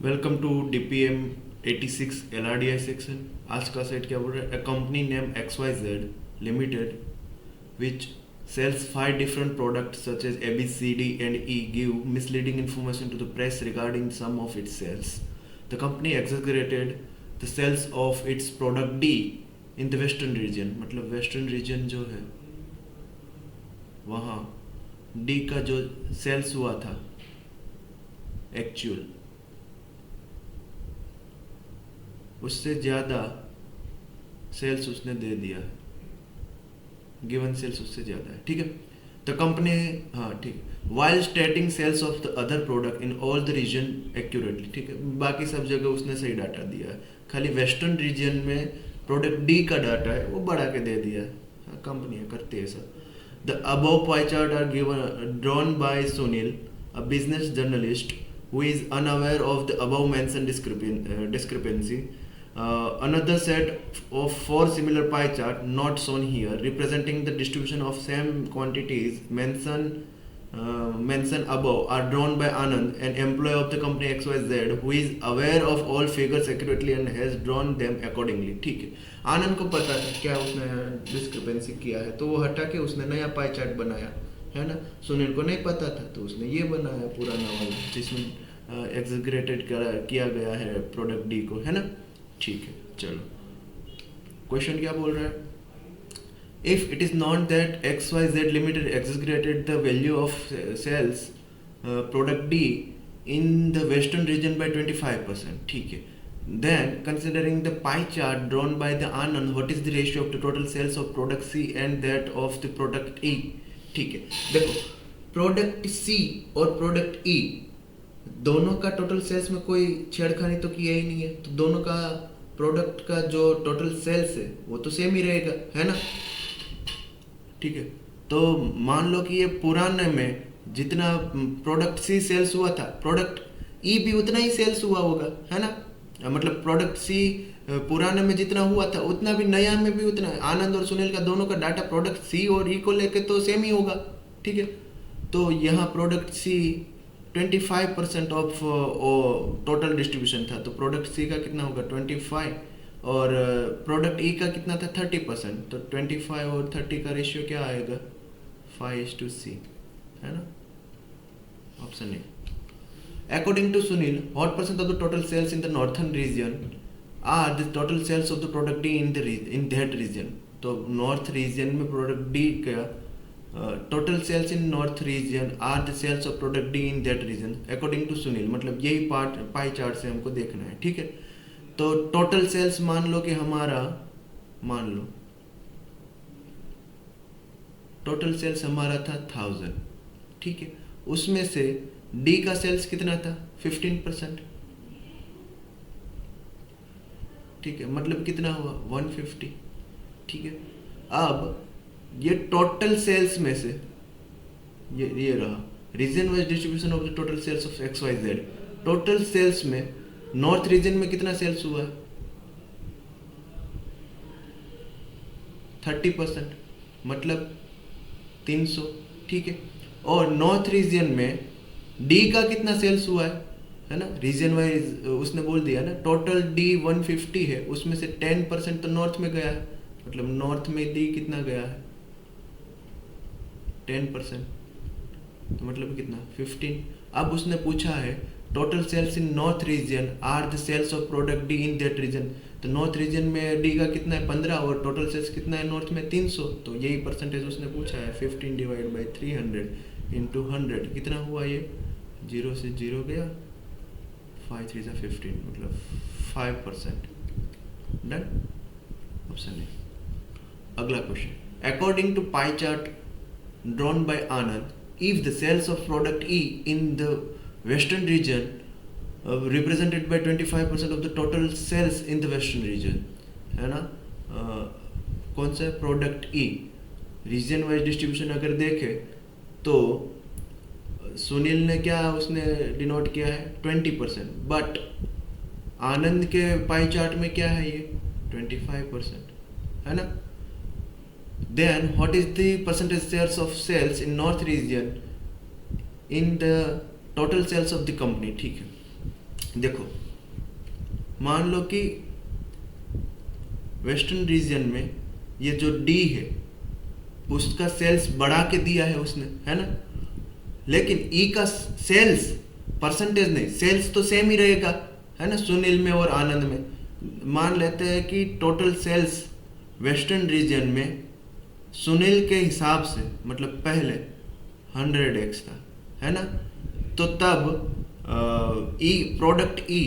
Welcome to DPM 86 LRDI section. आज का set क्या बोल रहा है? A company name XYZ limited which sells 5 different products such as A, B, C, D and E give misleading information to the press regarding some of its sales. The company exaggerated the sales of its product D in the western region। मतलब western region जो है वहाँ D का जो sales हुआ था actual उससे ज़्यादा सेल्स उसने दे दिया है। गिवन सेल्स उससे ज़्यादा है, ठीक है। द कंपनी, हाँ ठीक, while stating sales of the other product in all the region accurately, ठीक है। बाकी सब जगह उसने सही डाटा दिया है, खाली वेस्टर्न रीजन में प्रोडक्ट डी का डाटा है वो बढ़ा के दे दिया है। हाँ, कंपनी करती है ऐसा। The above pie chart are given drawn by Sunil, a business journalist who is unaware of the above mentioned discrepancy. Another set of 4 similar pie chart not shown here representing the distribution of same quantities mentioned above are drawn by Anand, an employee of the company XYZ who is aware of all figures accurately and has drawn them accordingly। ठीक है, आनंद को पता है क्या उसने discrepancy किया है तो वो हटा के उसने नया पाई चार्ट बनाया है ना। सुनील को नहीं पता था तो उसने ये बनाया पुराना वाला जिसमें एग्जीग्रेटेड किया गया है प्रोडक्ट डी को, है ना। ठीक है, चलो क्वेश्चन क्या बोल रहा है? If it is not that XYZ limited exaggerated the value of sales product D in the western region by 25%, ठीक है। Then, considering the pie chart drawn by the Anand, what is the ratio of the total sales of product C and that of the product E? ठीक है, देखो product सी और product ई दोनों का total sales में कोई छेड़खानी तो किया ही नहीं है, तो दोनों का प्रोडक्ट का जो टोटल सेल्स है वो तो सेम ही रहेगा, है ना। ठीक है, तो मान लो कि ये पुराने में जितना प्रोडक्ट सी सेल्स हुआ था प्रोडक्ट ई भी उतना ही सेल्स हुआ होगा, है ना। मतलब प्रोडक्ट सी पुराने में जितना हुआ था उतना भी नया में भी उतना। आनंद और सुनील का दोनों का डाटा प्रोडक्ट सी और ई को लेके तो सेम ही होगा, ठीक है। तो यहाँ product C 25% of total distribution था, तो प्रोडक्ट सी का कितना होगा 25 और प्रोडक्ट ई का कितना था 30%, तो 25 और 30 का रेशियो क्या आएगा 5:C, है ना, option A. According to Sunil, what percent of the total sales in the northern region are the total sales of the product D in that region? तो नॉर्थ रीजन में प्रोडक्ट डी का total sales in north region are the sales of product D in that region according to Sunil. मतलब यही part pie chart से हमको देखना है, ठीक है। तो टोटल सेल्स मान लो कि हमारा, मान लो टोटल सेल्स हमारा था 1000, ठीक है। उसमें से डी का सेल्स कितना था 15%, ठीक है। मतलब कितना हुआ 150, ठीक है। अब ये टोटल सेल्स में से ये रहा region wise distribution of the total sales ऑफ XYZ। टोटल सेल्स में नॉर्थ रीजन में कितना सेल्स हुआ है 30%, मतलब 300, ठीक है। और नॉर्थ रीजन में डी का कितना सेल्स हुआ है ना, रीजन वाइज उसने बोल दिया ना। टोटल डी 150 है, उसमें से 10% तो नॉर्थ में गया है, मतलब नॉर्थ में डी कितना गया है 10%, तो मतलब कितना 15। अब उसने पूछा है total sales in north region are the sales of product D in that region. तो नॉर्थ रीजन में डी का कितना है 15 और टोटल सेल्स कितना है नॉर्थ में 300, तो यही परसेंटेज उसने पूछा है। 15 डिवाइड बाई 300 इंटू 100 कितना हुआ, ये 0 से 0 गया, 5 3 15, मतलब 5%। Done, option A. अगला question, according to pie chart drawn by Anand, if the sales of product E in the western region represented by 25% of the total sales in the western region, है ना। कौन सा product ई reason wise distribution अगर देखे तो सुनील ने क्या उसने डिनोट किया है 20%, बट आनंद के पाई चार्ट में क्या है ये 25%, है ना। Then what is the percentage shares of sales in north region in the total sales of the company, ठीक है। देखो, मान लो कि वेस्टर्न रीजन में ये जो डी है उसका सेल्स बढ़ा के दिया है उसने, है ना, लेकिन ई का सेल्स परसेंटेज नहीं, सेल्स तो सेम ही रहेगा, है ना, सुनील में और आनंद में। मान लेते हैं कि टोटल सेल्स वेस्टर्न रीजन में सुनील के हिसाब से मतलब पहले 100x था, है ना, तो तब ई प्रोडक्ट ई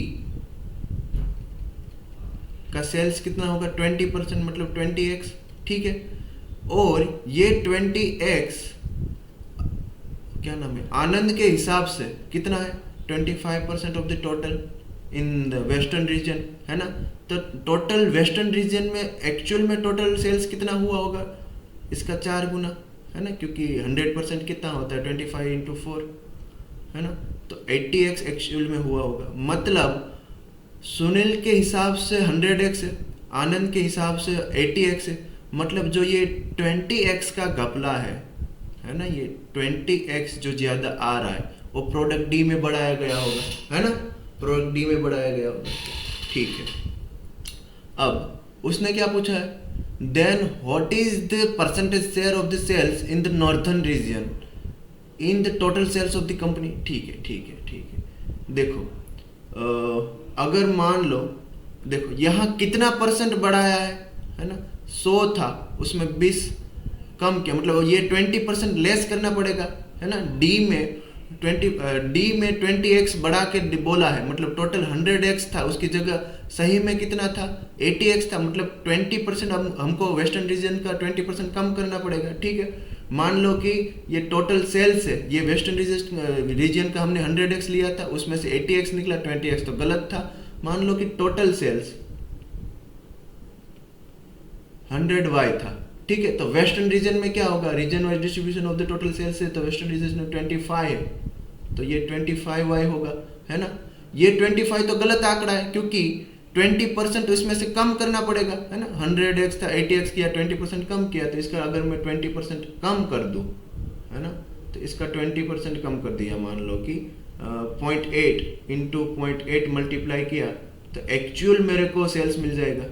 का सेल्स कितना होगा 20%, मतलब 20x, ठीक है। और ये 20x क्या नाम है, आनंद के हिसाब से कितना है 25% of the total in the western reason, है ना। तो टोटल वेस्टर्न रीजन में एक्चुअल में टोटल सेल्स कितना हुआ होगा, इसका 4 गुना, है ना, क्योंकि 100% कितना होता है 25 × 4, है ना। तो 80x एक्चुअल में हुआ होगा, मतलब सुनील के हिसाब से 100x है, आनंद के हिसाब से 80x है, मतलब जो ये 20x का घपला है ना, ये 20x जो ज़्यादा आ रहा है वो प्रोडक्ट डी में बढ़ाया गया होगा, है ना, प्रोडक्ट डी में बढ़ाया गया होगा, ठीक है। अब उसने क्या पूछा है, then what is the percentage share of the sales in the northern region in the total sales of the company, ठीक है, ठीक है, ठीक है। देखो अगर मान लो, देखो यहाँ कितना परसेंट बढ़ाया है ना, 100 था उसमें 20 कम किया, मतलब ये 20% लेस करना पड़ेगा, है ना। डी में 20x बढ़ा के बोला है, मतलब टोटल 100x था, उसकी जगह सही में कितना था 80x था, मतलब 20% हमको वेस्टर्न रीजन का 20% कम करना पड़ेगा, ठीक है। मान लो कि ये टोटल सेल्स है, ये वेस्टर्न रीजन का हमने 100x लिया था, उसमें से 80x निकला, 20x तो गलत था। मान लो कि टोटल सेल्स 100y था, ठीक है। तो वेस्टर्न रीजन में क्या होगा, region wise distribution of the total sales है, तो वेस्टर्न रीजन में 25 है, तो ये 25y होगा, है ना। ये 25 तो गलत आंकड़ा है, क्योंकि 20% इसमें से कम करना पड़ेगा, है ना। 100x था, 80x किया, 20% कम किया, तो इसका अगर मैं 20% कम कर दूं, है ना, तो इसका 20% कम कर दिया, मान लो कि 0.8 × 0.8 मल्टीप्लाई किया, तो एक्चुअल मेरे को सेल्स मिल जाएगा,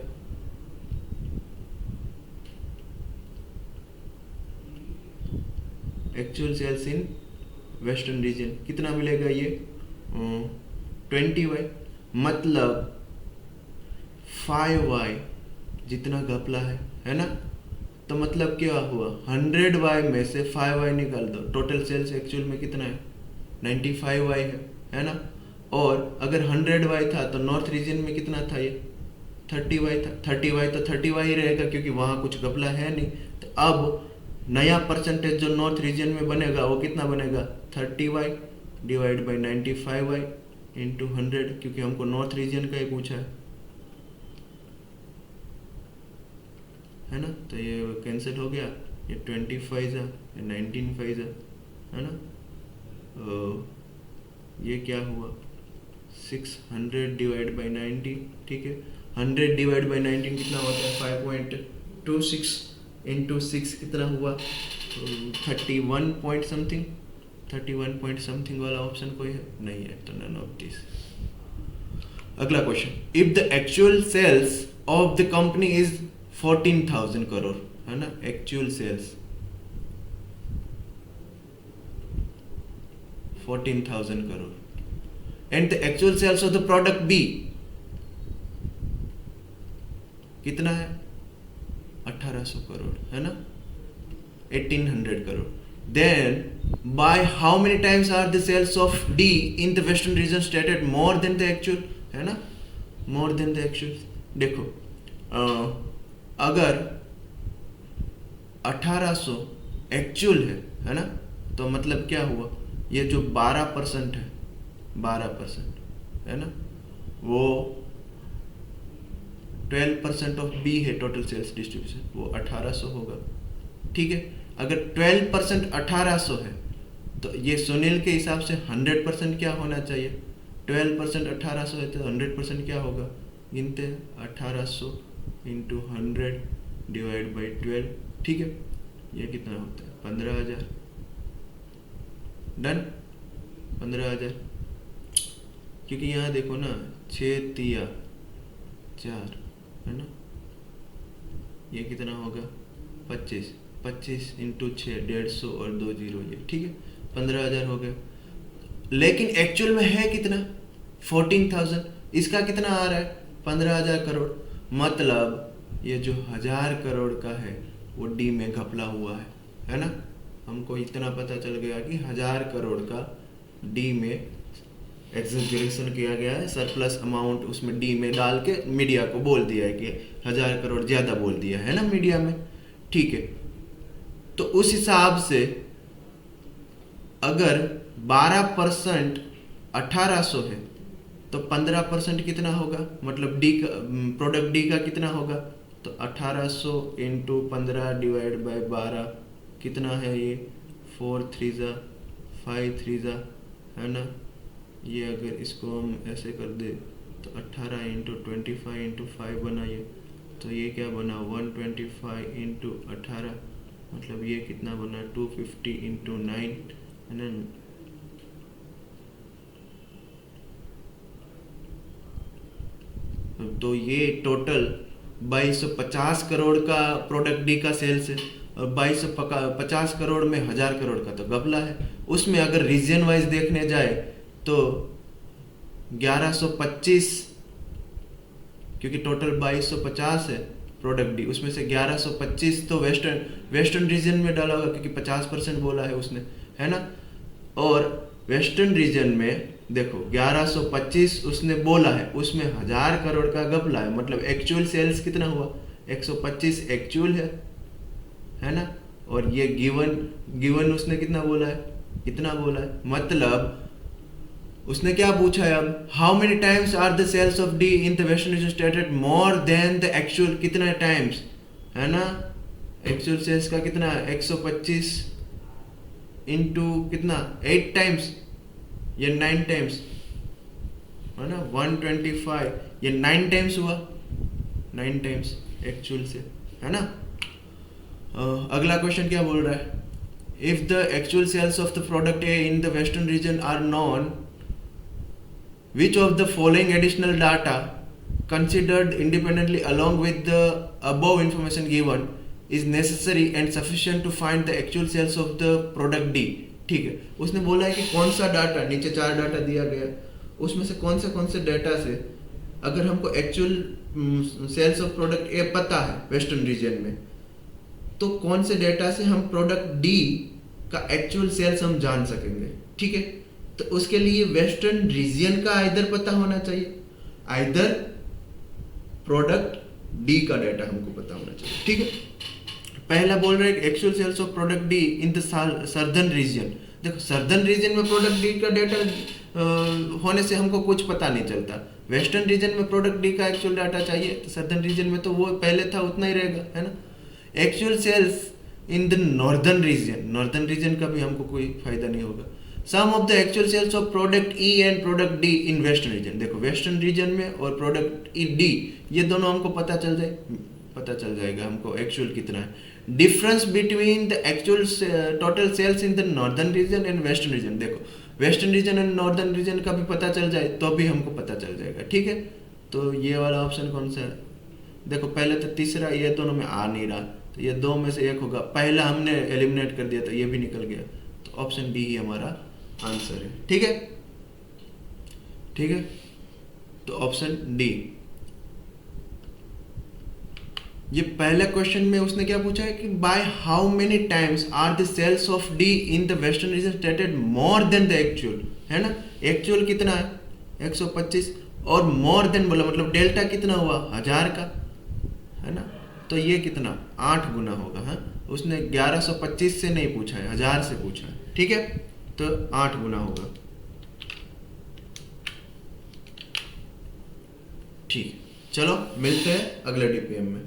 actual sales in western region कितना मिलेगा, ये 20y, मतलब 5y जितना घपला है ना। तो मतलब क्या हुआ, 100y में से 5y निकाल दो, टोटल सेल्स एक्चुअल में कितना है 95y है ना। और अगर 100y था तो नॉर्थ रीजन में कितना था, ये 30y था, 30y तो 30y ही रहेगा, क्योंकि वहाँ कुछ घपला है नहीं। तो अब नया परसेंटेज जो नॉर्थ रीजन में बनेगा वो कितना बनेगा, 30y divide by 95y into 100, क्योंकि हमको नॉर्थ रीजन का ही पूछा है ना। तो ये कैंसिल हो गया, ये 25 है, ये 19 है ना। ये क्या हुआ 600 डिवाइड बाई 90, ठीक है। 100 डिवाइड बाई 19 कितना होता है 5.26 इंटू 6 कितना हुआ 31 पॉइंट समथिंग, 31 पॉइंट समथिंग वाला ऑप्शन कोई है नहीं है, तो नन ऑफ दिस। अगला question, if the actual sales of the company is 14,000 crore, है ना, actual sales 14,000 crore and the actual sales of the product B कितना है 1800 करोड़, है ना, 1800 crore. Then by how many times are the sales of D in the western region stated more than the actual, है ना, more than the actual। देखो अगर 1800 actual है ना, तो मतलब क्या हुआ, ये जो 12% है 12% है ना, वो 12% ऑफ बी है टोटल सेल्स डिस्ट्रीब्यूशन, वो 1800 होगा, ठीक है। अगर 12% 1800 है तो ये सुनील के हिसाब से 100% क्या होना चाहिए, 12% 1800 है तो 100% क्या होगा, गिनते हैं 1800 इंटू 100 डिवाइड बाई 12, ठीक है। ये कितना होता है 15,000, डन 15,000। क्योंकि यहाँ देखो ना 6 तिया 4 है ना, ये कितना होगा 25, 25 इंटू 6 150 और 2 जीरो, ये ठीक है 15,000 हो गया। लेकिन एक्चुअल में है कितना 14,000, इसका कितना आ रहा है 15,000 करोड़। मतलब ये जो 1,000 करोड़ का है वो डी में घपला हुआ है ना। हमको इतना पता चल गया कि 1,000 करोड़ का डी में एग्जैजरेशन किया गया है, सरप्लस अमाउंट उसमें डी में डाल के मीडिया को बोल दिया है कि 1,000 करोड़ ज़्यादा बोल दिया है ना मीडिया में, ठीक है। तो उस हिसाब से अगर 12% 1,800 है तो 15% कितना होगा, मतलब डी का प्रोडक्ट डी का कितना होगा, तो 1,800 इंटू 15 डिवाइड बाय 12 कितना है ये 4 3 जा 5 3 जा है ना। ये अगर इसको हम ऐसे कर दे तो 18 इंटू 25 इंटू 5 बनाइए तो ये क्या बना 125 इंटू 18, मतलब ये कितना बना 250 इंटू 9 है ना। तो ये टोटल 2250 करोड़ का प्रोडक्ट डी का सेल्स है, और 2250 करोड़ में 1,000 करोड़ का तो गबला है। उसमें अगर रीजन वाइज देखने जाए तो 1125, क्योंकि टोटल 2250 है प्रोडक्ट डी, उसमें से 1125 तो वेस्टर्न रीजन में डाला होगा क्योंकि 50% बोला है उसने, है ना। और वेस्टर्न रीजन में देखो 1125 उसने बोला है, उसमें 1,000 करोड़ का गपला है, मतलब एक्चुअल सेल्स कितना हुआ 125 एक्चुअल है ना। और ये गिवन उसने कितना बोला है, इतना बोला है। मतलब उसने क्या पूछा है अब, how many times are the sales of D in the western region stated more than the actual, कितना टाइम्स है ना। एक्चुअल सेल्स का कितना 125 इंटू कितना 8 टाइम्स या 9 टाइम्स है ना, 125 ये 9 टाइम्स हुआ, 9 टाइम्स एक्चुअल से, है ना। अगला क्वेश्चन क्या बोल रहा है, if the actual sales of the product A in the western region are known, which of the following additional data considered independently along with the above information given is necessary and sufficient to find the actual sales of the product D। ठीक है, उसने बोला है कि कौन सा data, नीचे 4 data दिया गया, उसमें से कौन से डाटा से अगर हमको actual sales of product A पता है वेस्टर्न रीजन में, तो कौन से डाटा से हम प्रोडक्ट डी का एक्चुअल सेल्स हम जान सकेंगे। ठीक है, तो उसके लिए वेस्टर्न रीजन का आइदर पता होना चाहिए, आइदर प्रोडक्ट डी का डाटा हमको पता होना चाहिए। ठीक है, पहला बोल रहे हैं actual sales of product D in the southern region. देखो सर्दर्न रीजन में प्रोडक्ट डी का डाटा होने से हमको कुछ पता नहीं चलता। वेस्टर्न रीजन में प्रोडक्ट डी का एक्चुअल डाटा चाहिए, तो सर्दर्न रीजन में तो वो पहले था उतना ही रहेगा, है ना। Actual sales in the northern region का भी हमको कोई फायदा नहीं होगा। Sum of the actual sales of product E and product D in western region. देखो वेस्टर्न रीजन में और प्रोडक्ट ई डी, ये दोनों हमको पता चल जाएगा हमको एक्चुअल कितना है। Difference between the actual total sales in the northern region and western region. देखो western region and northern region का भी पता चल जाए तो भी हमको पता चल जाएगा। ठीक है, तो ये वाला ऑप्शन कौन सा है, देखो पहले तो तीसरा, ये दोनों में आ नहीं रहा, तो ये 2 में से 1 होगा। पहला हमने एलिमिनेट कर दिया तो ये भी निकल गया, तो ऑप्शन डी ही हमारा आंसर है। ठीक है, तो ऑप्शन डी। ये पहले क्वेश्चन में उसने क्या पूछा है कि by how many times are the sales of D in the western region stated more than the actual, है ना। एक्चुअल कितना है 125 और मोर देन बोला मतलब डेल्टा कितना हुआ 1000 का, है ना। तो ये कितना 8 गुना होगा। हाँ, उसने 1125 से नहीं पूछा है, 1000 से पूछा है। ठीक है, तो 8 गुना होगा। ठीक, चलो मिलते हैं अगले DPM में।